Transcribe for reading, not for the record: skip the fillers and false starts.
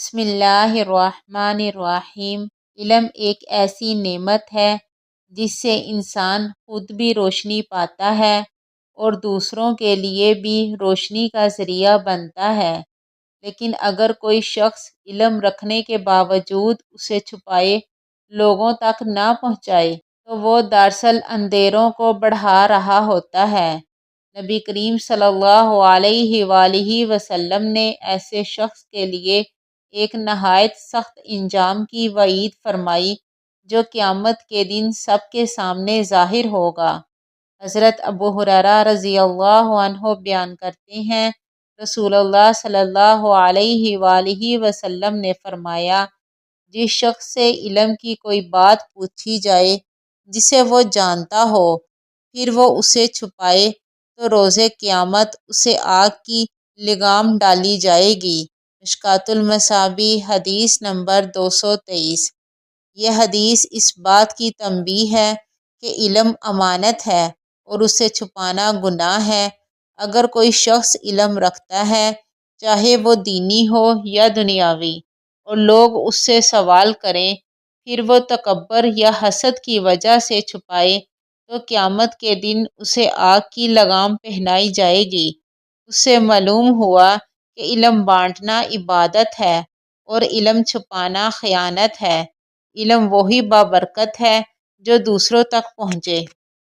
بسم اللہ الرحمن الرحیم۔ علم ایک ایسی نعمت ہے جس سے انسان خود بھی روشنی پاتا ہے اور دوسروں کے لیے بھی روشنی کا ذریعہ بنتا ہے، لیکن اگر کوئی شخص علم رکھنے کے باوجود اسے چھپائے، لوگوں تک نہ پہنچائے، تو وہ دراصل اندھیروں کو بڑھا رہا ہوتا ہے۔ نبی کریم صلی اللہ علیہ وآلہ وسلم نے ایسے شخص کے لیے ایک نہایت سخت انجام کی وعید فرمائی جو قیامت کے دن سب کے سامنے ظاہر ہوگا۔ حضرت ابو ہریرہ رضی اللہ عنہ بیان کرتے ہیں، رسول اللہ صلی اللہ علیہ وآلہ وسلم نے فرمایا، جس شخص سے علم کی کوئی بات پوچھی جائے جسے وہ جانتا ہو، پھر وہ اسے چھپائے، تو روز قیامت اسے آگ کی لگام ڈالی جائے گی۔ مشکوٰۃ المصابیح حدیث نمبر 223۔ یہ حدیث اس بات کی تنبیہ ہے کہ علم امانت ہے اور اسے چھپانا گناہ ہے۔ اگر کوئی شخص علم رکھتا ہے، چاہے وہ دینی ہو یا دنیاوی، اور لوگ اس سے سوال کریں، پھر وہ تکبر یا حسد کی وجہ سے چھپائے، تو قیامت کے دن اسے آگ کی لگام پہنائی جائے گی۔ اس سے معلوم ہوا کہ علم بانٹنا عبادت ہے اور علم چھپانا خیانت ہے۔ علم وہی بابرکت ہے جو دوسروں تک پہنچے۔